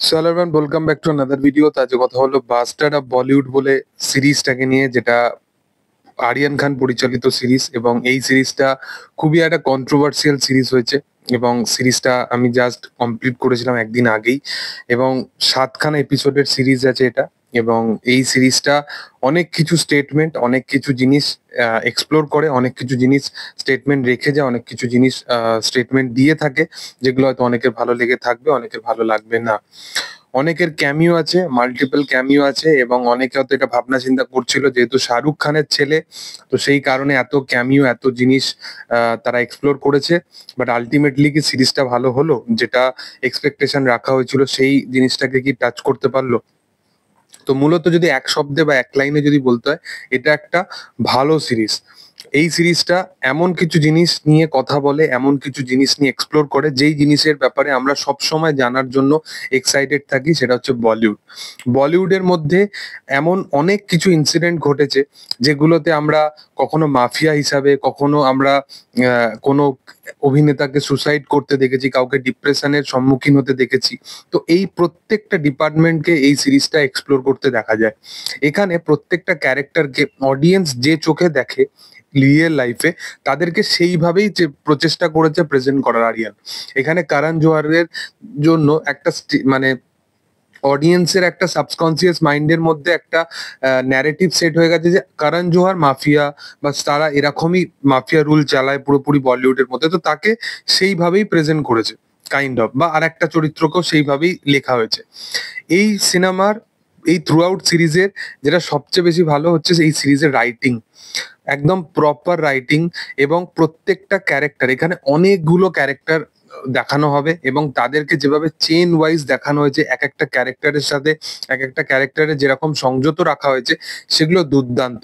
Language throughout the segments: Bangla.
So hello everyone, welcome back to another video. তো আজকে কথা হলো বাস্টার্ড অফ বলিউড বলে সিরিজটাকে নিয়ে, যেটা আরিয়ান খান পরিচালিত সিরিজ। এবং এই সিরিজটা খুবই একটা কন্ট্রোভার্সিয়াল সিরিজ হয়েছে, এবং সিরিজটা আমি জাস্ট কমপ্লিট করেছিলাম একদিন আগেই। এবং 7খানা এপিসোডের সিরিজ আছে এটা। এবং এই সিরিজটা অনেক কিছু স্টেটমেন্ট, অনেক কিছু জিনিস এক্সপ্লোর করে, অনেক কিছু জিনিস স্টেটমেন্ট রেখে যায়, অনেক কিছু জিনিস স্টেটমেন্ট দিয়ে থাকে, যেগুলো হয়তো অনেকের ভালো লেগে থাকবে, অনেকের ভালো লাগবে না। অনেকের ক্যামিও আছে, মাল্টিপল ক্যামিও আছে, এবং অনেকে হয়তো এটা ভাবনা চিন্তা করছিল যেহেতু শাহরুখ খানের ছেলে, তো সেই কারণে এত ক্যামিও, এত জিনিস তারা এক্সপ্লোর করেছে। বাট আলটিমেটলি কি সিরিজটা ভালো হলো? যেটা এক্সপেকটেশন রাখা হয়েছিল সেই জিনিসটাকে কি টাচ করতে পারলো? তো মূলত যদি এক শব্দে বা এক লাইনে যদি বলতে হয়, এটা একটা ভালো সিরিজ। এই সিরিজটা এমন কিছু জিনিস নিয়ে কথা বলে, এমন কিছু জিনিস নিয়ে এক্সপ্লোর করে, যেই জিনিসের ব্যাপারে আমরা সব সময় জানার জন্য এক্সাইটেড থাকি, সেটা হচ্ছে বলিউড। বলিউডের মধ্যে এমন অনেক কিছু ইনসিডেন্ট ঘটেছে, যেগুলোতে আমরা কখনো মাফিয়া হিসাবে, কখনো আমরা কোনো অভিনেতাকে সুসাইড করতে দেখেছি, কাউকে ডিপ্রেশনের সম্মুখীন হতে দেখেছি। তো এই প্রত্যেকটা ডিপার্টমেন্টকে এই সিরিজটা এক্সপ্লোর করতে দেখা যায়। এখানে প্রত্যেকটা ক্যারেক্টারকে অডিয়েন্স যে চোখে দেখে রিয়েল লাইফে, তাদেরকে সেইভাবেই যে প্রচেষ্টা করেছে প্রেজেন্ট করার আরিয়ান। এখানে কারণ জোহারের জন্য একটা মানে অডিয়েন্সের একটা সাবকনসিয়াস মাইন্ডের মধ্যে একটা ন্যারেটিভ সেট হয়ে গেছে যে করণ জোহার মাফিয়া, বা তারা এরকমই মাফিয়া রুল চালায় পুরোপুরি বলিউডের মধ্যে। তো তাকে সেইভাবেই প্রেজেন্ট করেছে কাইন্ড অফ, বা আর একটা চরিত্রকেও সেইভাবেই লেখা হয়েছে এই সিনেমার। এই থ্রু আউট সিরিজের যেটা সবচেয়ে বেশি ভালো হচ্ছে এই সিরিজের রাইটিং, একদম প্রপার রাইটিং। এবং প্রত্যেকটা ক্যারেক্টার, এখানে অনেকগুলো ক্যারেক্টার দেখানো হবে, এবং তাদেরকে যেভাবে চেন ওয়াইজ দেখানো হয়েছে, এক একটা ক্যারেক্টারের সাথে এক একটা ক্যারেক্টারের যেরকম সংযত রাখা হয়েছে, সেগুলো দুর্দান্ত।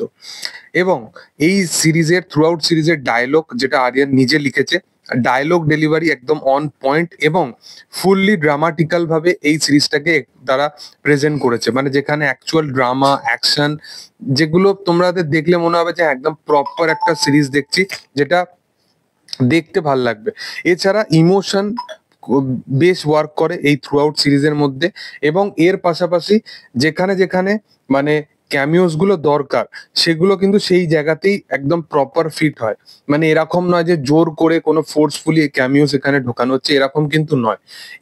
এবং এই সিরিজের থ্রু আউট সিরিজের ডায়লগ, যেটা আরিয়ান নিজে লিখেছে, ডায়লগ ডেলিভারি একদম অন পয়েন্ট, এবং ফুললি ড্রামাটিক্যাল ভাবে এই সিরিজটাকে তারা প্রেজেন্ট করেছে। মানে যেখানে অ্যাকচুয়াল ড্রামা, অ্যাকশন, যেগুলো তোমাদের দেখলে মনে হবে যে একদম প্রপার একটা সিরিজ দেখছি, যেটা দেখতে ভাল লাগবে। এছাড়া ইমোশন বেশ ওয়ার্ক করে এই থ্রু আউট সিরিজের মধ্যে। এবং এর পাশাপাশি যেখানে যেখানে মানে ক্যামিওস গুলো দরকার, সেগুলো কিন্তু সেই জায়গাতেই একদম প্রপার ফিট হয়। মানে এরকম নয় যে জোর করে কোনো ফোর্সফুলি ক্যামিওস এখানে ঢোকানো হচ্ছে, এরকম কিন্তু নয়।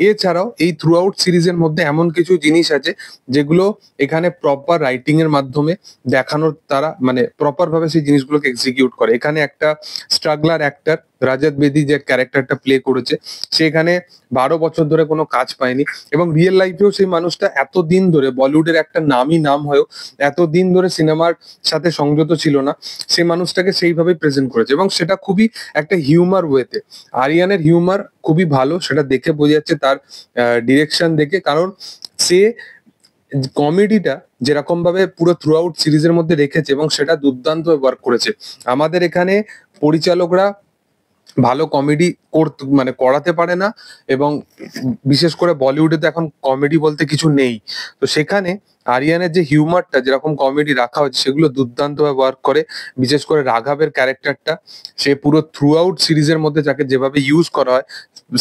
এছাড়াও এই থ্রু আউট সিরিজের মধ্যে এমন কিছু জিনিস আছে, যেগুলো এখানে প্রপার রাইটিং এর মাধ্যমে দেখানোর, তারা মানে প্রপার ভাবে সেই জিনিসগুলোকে এক্সিকিউট করে। এখানে একটা স্ট্রাগলার অ্যাক্টর রাজত বেদি যে ক্যারেক্টারটা প্লে করেছে, সেখানে 12 বছর ধরে কোনো কাজ পায়নি, এবং রিয়েল লাইফেও সেই মানুষটা এতদিন ধরে বলিউডের একটা নামই নাম হয়েও এতদিন ধরে সিনেমার সাথে সংযত ছিল না। সেই মানুষটাকে সেইভাবে প্রেজেন্ট করেছে, এবং সেটা খুবই একটা হিউমার ওয়েতে। আরিয়ানের হিউমার খুবই ভালো, সেটা দেখে বোঝা যাচ্ছে তার ডিরেকশন দেখে। কারণ সে কমেডিটা যেরকম ভাবে পুরো থ্রু আউট সিরিজের মধ্যে রেখেছে, এবং সেটা দুর্দান্ত ওয়ার্ক করেছে। আমাদের এখানে পরিচালকরা ভালো কমেডি মানে করাতে পারে না, এবং বিশেষ করে বলিউডে তো এখন কমেডি বলতে কিছু নেই। তো সেখানে আরিয়ানের যে হিউমারটা, যেরকম কমেডি রাখা হচ্ছে, সেগুলো দুর্দান্ত ভাবে ওয়ার্ক করে। বিশেষ করে রাঘবের ক্যারেক্টারটা, সে পুরো থ্রু আউট সিরিজের মধ্যে যাকে যেভাবে ইউজ করা হয়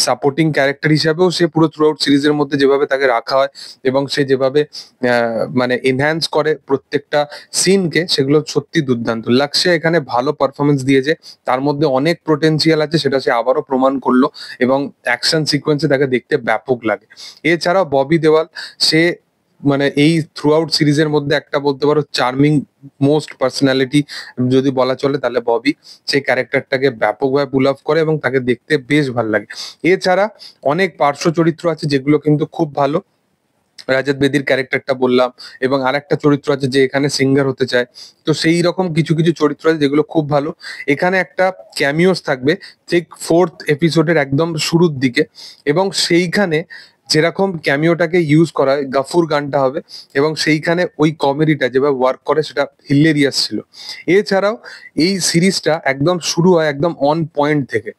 সাপোর্টিং ক্যারেক্টার হিসাবেও, সে পুরো থ্রু আউট সিরিজের মধ্যে যেভাবে তাকে রাখা হয়, এবং সে যেভাবে মানে এনহ্যান্স করে প্রত্যেকটা সিনকে, সেগুলো সত্যি দুর্দান্ত। লাক্সে এখানে ভালো পারফরমেন্স দিয়েছে, তার মধ্যে অনেক পোটেনশিয়াল আছে, সেটা সে আবারও প্রমাণ করলো। এবং অ্যাকশন সিকোয়েন্সে তাকে দেখতে ব্যাপক লাগে। এছাড়াও ববি দেওয়াল, সে মানে এই থ্রু আউট সিরিজের মধ্যে একটা বলতে পারো চার্মিং মোস্ট পার্সোনালিটি যদি বলা চলে, তাহলে ববি সেই ক্যারেক্টারটাকে ব্যাপকভাবে পুল অফ করে, এবং তাকে দেখতে বেশ ভালো লাগে। এছাড়া অনেক পার্শ্ব চরিত্র আছে, যেগুলো কিন্তু খুব ভালো। রাজত বেদির ক্যারেক্টারটা বললাম, এবং আর একটা চরিত্র আছে যে এখানে সিঙ্গার হতে চায়। তো সেই রকম কিছু কিছু চরিত্র আছে যেগুলো খুব ভালো। এখানে একটা ক্যামিওস থাকবে ঠিক 4th এপিসোডের একদম শুরুর দিকে, এবং সেইখানে যেরকম ক্যামিওটাকে ইউজ করা হয়, গাফুর গানটা হবে, এবং সেইখানে ওই কমেডিটা যেভাবে ওয়ার্ক করে, সেটা হিলেরিয়াস ছিল। এছাড়াও এই সিরিজটা একদম শুরু হয় একদম অন পয়েন্ট থেকে,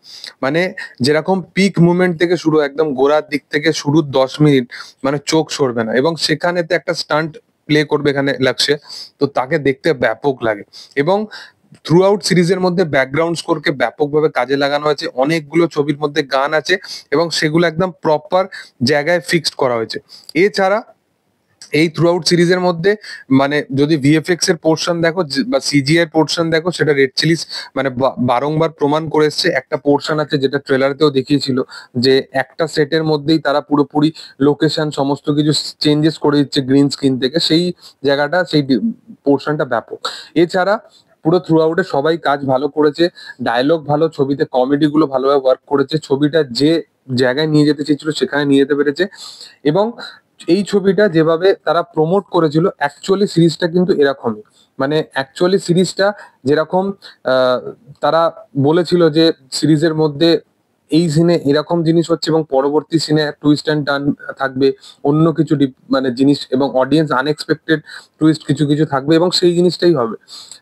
মানে যেরকম পিক মুভমেন্ট থেকে শুরু হয়, একদম গোড়ার দিক থেকে শুরুর 10 মিনিট মানে চোখ সরবে না। এবং সেখানেতে একটা স্টান্ট প্লে করবে এখানে লাগছে, তো তাকে দেখতে ব্যাপক লাগে। এবং থ্রু আউট সিরিজের মধ্যে ব্যাকগ্রাউন্ড স্কোরকে ব্যাপকভাবে কাজে লাগানো হয়েছে, অনেকগুলো ছবির মধ্যে গান আছে এবং সেগুলো একদম প্রপার জায়গায় ফিক্সড করা হয়েছে। এছাড়া এই থ্রু আউট সিরিজের মধ্যে মানে যদি ভিএফএক্স এর পোর্শন দেখো বা সিজিআই এর পোর্শন দেখো, সেটা রেড চিলিস মানে বারংবার প্রমাণ করে এসছে। একটা পোর্শন আছে যেটা ট্রেলারেতেও দেখিয়েছিল, যে একটা সেটের মধ্যেই তারা পুরোপুরি লোকেশন সমস্ত কিছু চেঞ্জেস করে দিচ্ছে গ্রিন স্ক্রিন থেকে, সেই জায়গাটা সেই পোর্শনটা ব্যাপক। এছাড়া পুরো থ্রু আউটে সবাই কাজ ভালো করেছে, ডায়লগ ভালো, ছবিতে কমেডি গুলো ভালোভাবে ওয়ার্ক করেছে, ছবিটা যে জায়গায় নিয়ে যেতে চেয়েছিল সেখানে নিয়ে যেতে পেরেছে। এবং এই ছবিটা যেভাবে তারা প্রমোট করেছিল, অ্যাকচুয়ালি সিরিজটা কিন্তু এরকমই। মানে অ্যাকচুয়ালি সিরিজটা যেরকম আহ, তারা বলেছিল যে সিরিজের মধ্যে এই সিনে এরকম জিনিস হচ্ছে এবং পরবর্তী সিনে টুইস্ট অ্যান্ড টার্ন থাকবে, অন্য কিছু মানে জিনিস, এবং অডিয়েন্স আনএক্সপেক্টেড টুইস্ট কিছু কিছু থাকবে এবং সেই জিনিসটাই হবে।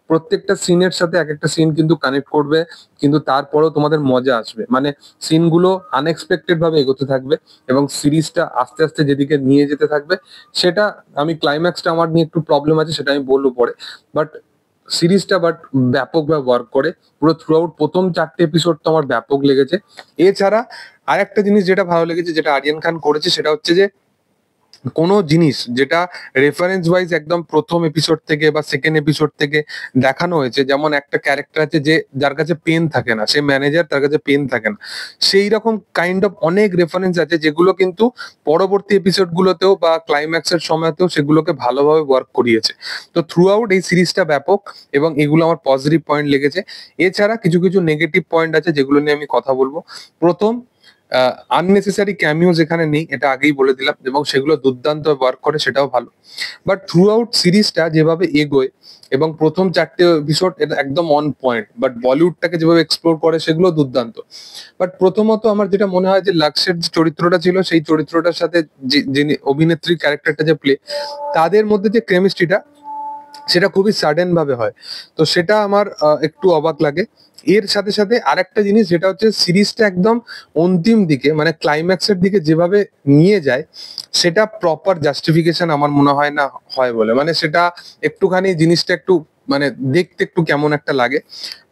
প্রত্যেকটা সিনের সাথে এক একটা সিন কিন্তু কানেক্ট করবে, কিন্তু তারপরেও তোমাদের মজা আসবে। মানে সিনগুলো আনএক্সপেক্টেড ভাবে এগোতে থাকবে এবং সিরিজটা আস্তে আস্তে যেদিকে নিয়ে যেতে থাকবে সেটা, আমি ক্লাইম্যাক্সটা আমার নিয়ে একটু প্রবলেম আছে সেটা আমি বলবো পরে, বাট সিরিজটা ব্যাপকভাবে ওয়ার্ক করে। পুরো থ্রু আউট প্রথম 4টে এপিসোড তো আমার ব্যাপক লেগেছে। এছাড়া আরেকটা জিনিস যেটা ভালো লেগেছে, যেটা আরিয়ান খান করেছে, সেটা হচ্ছে যে কোনো জিনিস যেটা রেফারেন্স ওয়াইজ একদম প্রথম এপিসোড থেকে বা সেকেন্ড এপিসোড থেকে দেখানো হয়েছে, যেমন একটা ক্যারেক্টার আছে যে যার কাছে পেন থাকে না, সে ম্যানেজার, তার কাছে পেন থাকে না, সেই রকম কাইন্ড অফ অনেক রেফারেন্স আছে যেগুলো কিন্তু পরবর্তী এপিসোড গুলোতেও বা ক্লাইম্যাক্সের সময়তেও সেগুলোকে ভালোভাবে ওয়ার্ক করিয়েছে। তো থ্রু আউট এই সিরিজটা ব্যাপক এবং এগুলো আমার পজিটিভ পয়েন্ট লেগেছে। এছাড়া কিছু কিছু নেগেটিভ পয়েন্ট আছে যেগুলো নিয়ে আমি কথা বলবো। প্রথম, আননেসেসারি ক্যামিওস এখানে নেই, এটা আগেই বলে দিলাম, এবং সেগুলো দুর্দান্ত ওয়ার্ক করে, সেটাও ভালো। বাট থ্রু আউট সিরিজটা যেভাবে এগোয় এবং প্রথম 4টে এপিসোড এটা একদম অন পয়েন্ট, বাট বলিউডটাকে যেভাবে এক্সপ্লোর করে সেগুলো দুর্দান্ত। বাট প্রথমত আমার যেটা মনে হয় যে লাক্সের যে চরিত্রটা ছিল, সেই চরিত্রটার সাথে যিনি অভিনেত্রী ক্যারেক্টারটা যে প্লে, তাদের মধ্যে যে কেমিস্ট্রিটা সেটা খুবই সাডেন ভাবে হয়, তো সেটা আমার একটু অবাক লাগে। এর সাথে সাথে আরেকটা জিনিস যেটা হচ্ছে সিরিজটা একদম অন্তিম দিকে মানে ক্লাইম্যাক্সের দিকে যেভাবে নিয়ে যায়, সেটা প্রপার জাস্টিফিকেশন আমার মনে হয় না হয় বলে, মানে সেটা একটুখানি জিনিসটা একটু মানে দেখতে একটু কেমন একটা লাগে।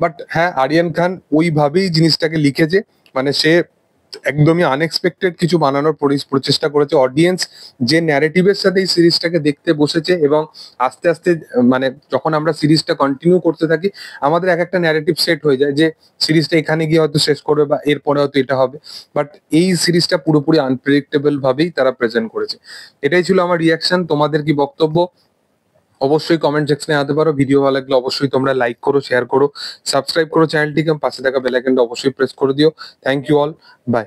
বাট হ্যাঁ, আরিয়ান খান ওইভাবেই জিনিসটাকে লিখেছে, মানে সে একদমই আনএক্সপেক্টেড কিছু বানানোর প্রচেষ্টা করেছে। অডিয়েন্স যে ন্যারেটিভের সাথে এই সিরিজটাকে দেখতে বসেছে এবং আস্তে আস্তে মানে যখন আমরা সিরিজটা কন্টিনিউ করতে থাকি, আমাদের এক একটা ন্যারেটিভ সেট হয়ে যায় যে সিরিজটা এখানে গিয়ে হয়তো শেষ করবে বা এরপরে হয়তো এটা হবে। বাট এই সিরিজটা পুরোপুরি আনপ্রেডিক্টেবল ভাবেই তারা প্রেজেন্ট করেছে। এটাই ছিল আমার রিয়াকশন। তোমাদের কি বক্তব্য অবশ্যই কমেন্ট সেকশনে আনতে পারো। ভিডিও ভালো লাগলে অবশ্যই তোমরা লাইক করো, শেয়ার করো, সাবস্ক্রাইব করো চ্যানেলটিকে, পাশে থাকা বেল আইকনটা অবশ্যই প্রেস করে দিও। Thank you all, by.